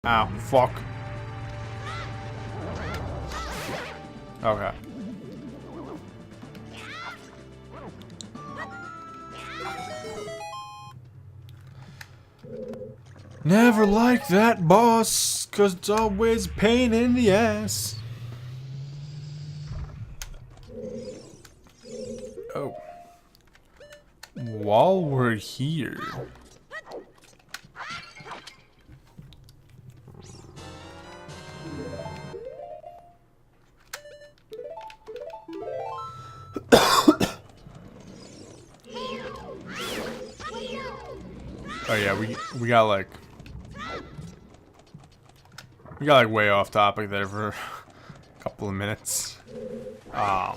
Ow, fuck. Okay. Never like that boss, 'cause it's always a pain in the ass. Oh. While we're here. Oh yeah, we got like way off topic there for a couple of minutes. Oh,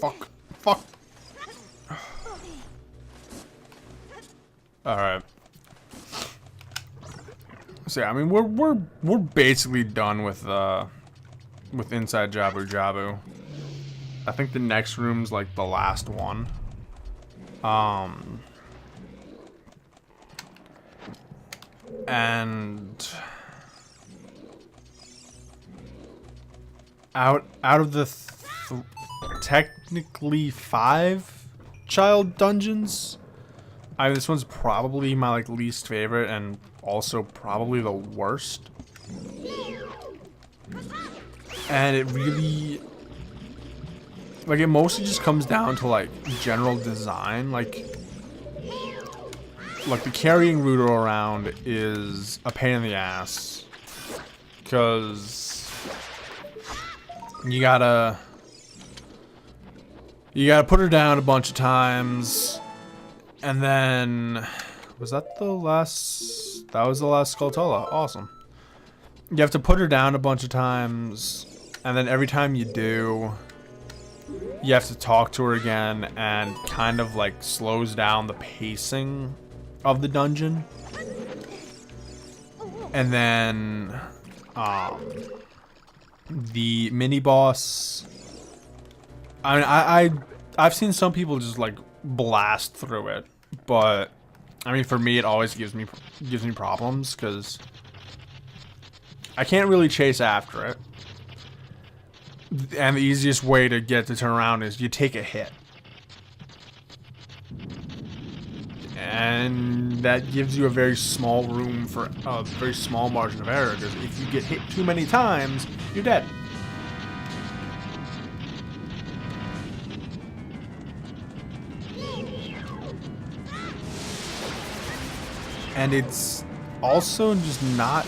fuck. Fuck. Alright. So yeah, I mean we're basically done with inside jabu-jabu. I think the next room's like the last one. And out of the technically 5 child dungeons, this one's probably my like least favorite and also probably the worst. And it really, like, it mostly just comes down to like general design. Like the carrying Ruto around is a pain in the ass, because you gotta put her down a bunch of times, and then was that the last? That was the last Skulltula. Awesome. You have to put her down a bunch of times, and then every time you do, you have to talk to her again, and kind of like slows down the pacing of the dungeon. And then the mini boss, I mean, I've seen some people just like blast through it, but I mean, for me it always gives me problems, because I can't really chase after it. And the easiest way to get to turn around is you take a hit. And that gives you a very small room for a very small margin of error, because if you get hit too many times, you're dead. And it's also just not,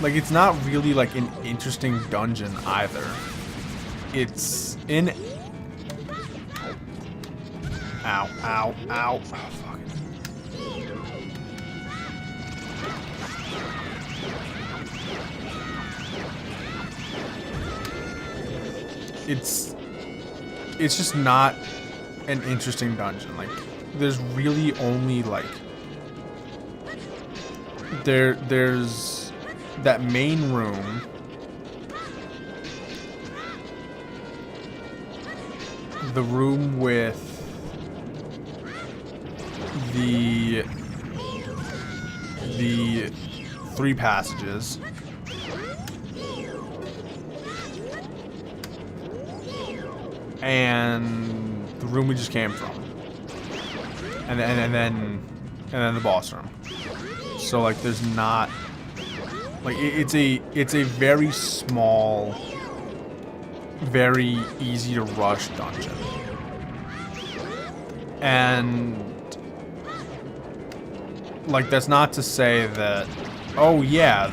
like, it's not really like an interesting dungeon either. It's in... Ow, ow, ow. Oh, fuck. It's just not an interesting dungeon. Like, there's really only like there's that main room, the room with the 3 passages, and the room we just came from, and then the boss room. So like, there's not like, it's a very small, very easy to rush dungeon. And like, that's not to say that, oh yeah,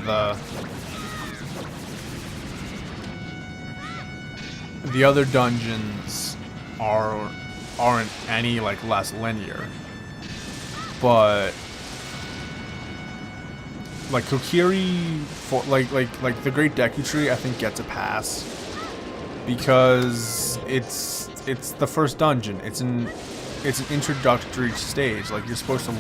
the other dungeons aren't any like less linear, but like Kokiri, for like the Great Deku Tree, I think gets a pass because it's the first dungeon. It's an introductory stage. Like, you're supposed to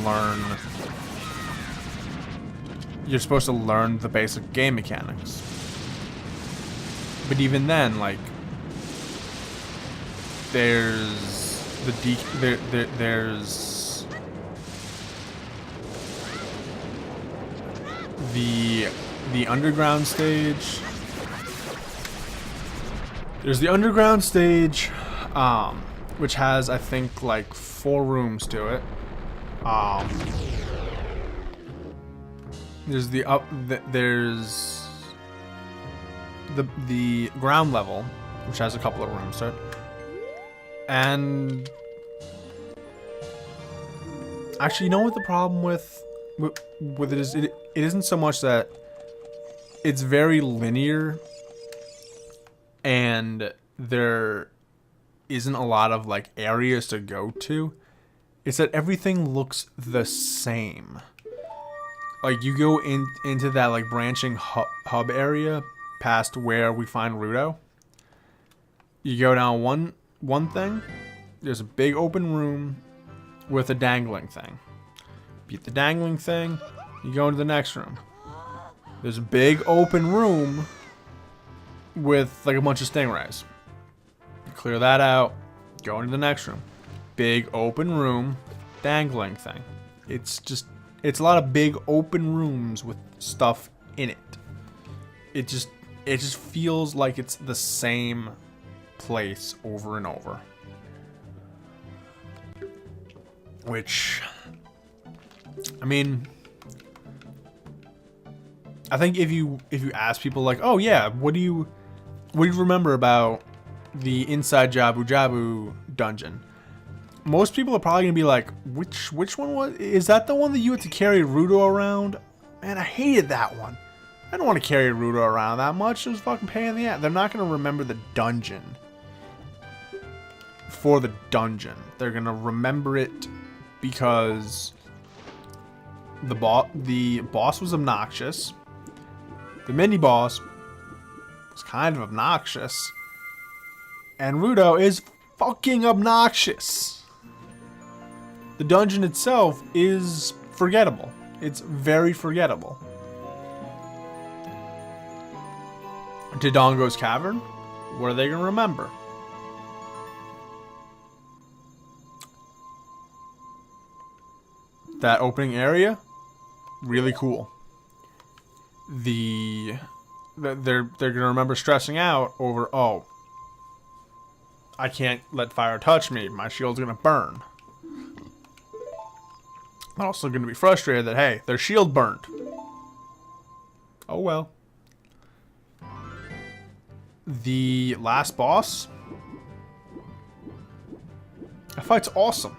learn the basic game mechanics. But even then, like, there's the underground stage. There's the underground stage, which has, I think, like 4 rooms to it. There's there's the ground level, which has a couple of rooms to it, and actually, you know what the problem with it is? It isn't so much that it's very linear, and there isn't a lot of like areas to go to. It's that everything looks the same. Like you go into that like branching hub area past where we find Rudo. You go down one thing. There's a big open room with a dangling thing. Beat the dangling thing. You go into the next room. There's a big open room with like a bunch of stingrays. You clear that out. Go into the next room. Big open room, dangling thing. It's a lot of big open rooms with stuff in it. It just feels like it's the same place over and over. Which, I mean, I think if you ask people like, oh yeah, what do you remember about the inside jabu-jabu dungeon? Most people are probably gonna be like, which one is that? The one that you had to carry Rudo around? Man, I hated that one. I don't want to carry Rudo around that much. It was fucking pain in the ass. They're not gonna remember the dungeon for the dungeon. They're gonna remember it because the boss was obnoxious. The mini boss was kind of obnoxious, and Rudo is fucking obnoxious. The dungeon itself is forgettable. It's very forgettable. Dodongo's Cavern? What are they going to remember? That opening area? Really cool. They're going to remember stressing out over, oh, I can't let fire touch me. My shield's going to burn. I'm also going to be frustrated that, hey, their shield burned. Oh well. The last boss? That fight's awesome.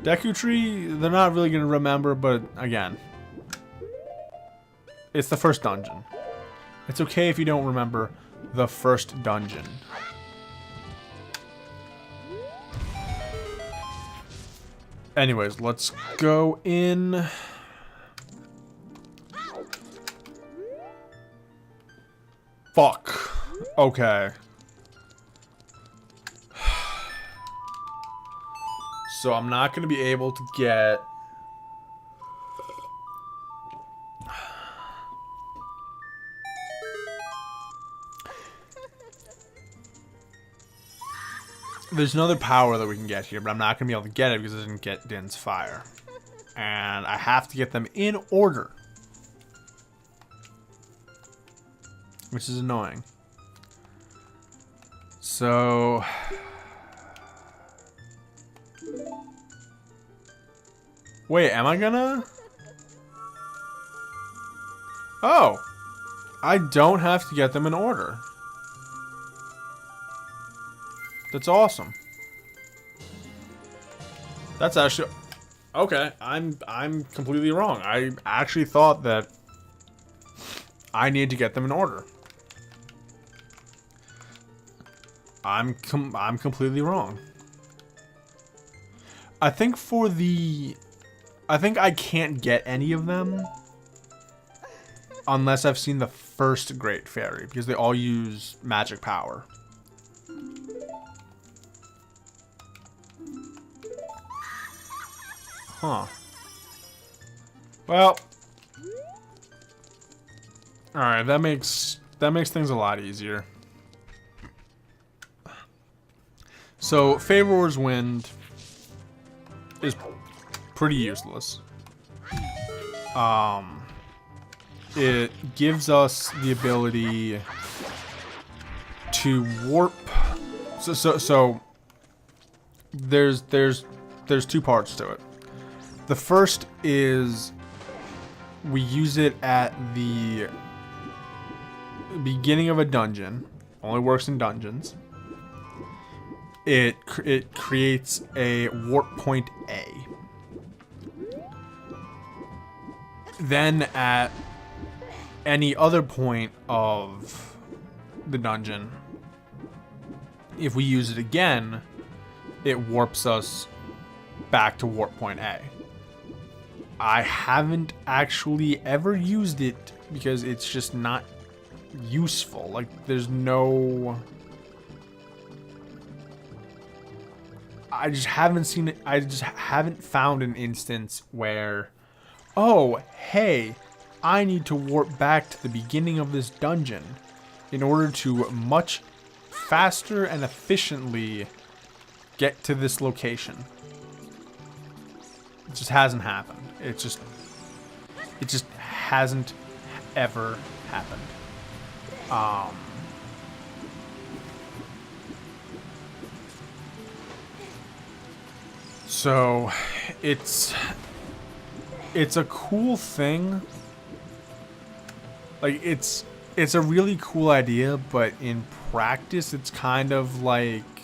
Deku Tree, they're not really going to remember, but again, it's the first dungeon. It's okay if you don't remember the first dungeon. Anyways, let's go in. Fuck. Okay. So I'm not going to be able to get... There's another power that we can get here, but I'm not going to be able to get it because I didn't get Din's fire. And I have to get them in order. Which is annoying. So... Wait, am I gonna... Oh! I don't have to get them in order. That's awesome. That's actually... Okay, I'm completely wrong. I actually thought that I need to get them in order. I'm completely wrong. I think for the... I think I can't get any of them unless I've seen the first Great Fairy, because they all use magic power. Huh. Well. Alright, that makes things a lot easier. So, Favor's Wind is pretty useless. It gives us the ability to warp. So there's two parts to it. The first is we use it at the beginning of a dungeon. Only works in dungeons. It creates a warp point A. Then at any other point of the dungeon, if we use it again, it warps us back to warp point A. I haven't actually ever used it because it's just not useful. Like, there's no... I just haven't seen it. I just haven't found an instance where, oh, hey, I need to warp back to the beginning of this dungeon in order to much faster and efficiently get to this location. It just hasn't happened. It just hasn't ever happened. So it's a cool thing. Like, it's a really cool idea, but in practice it's kind of like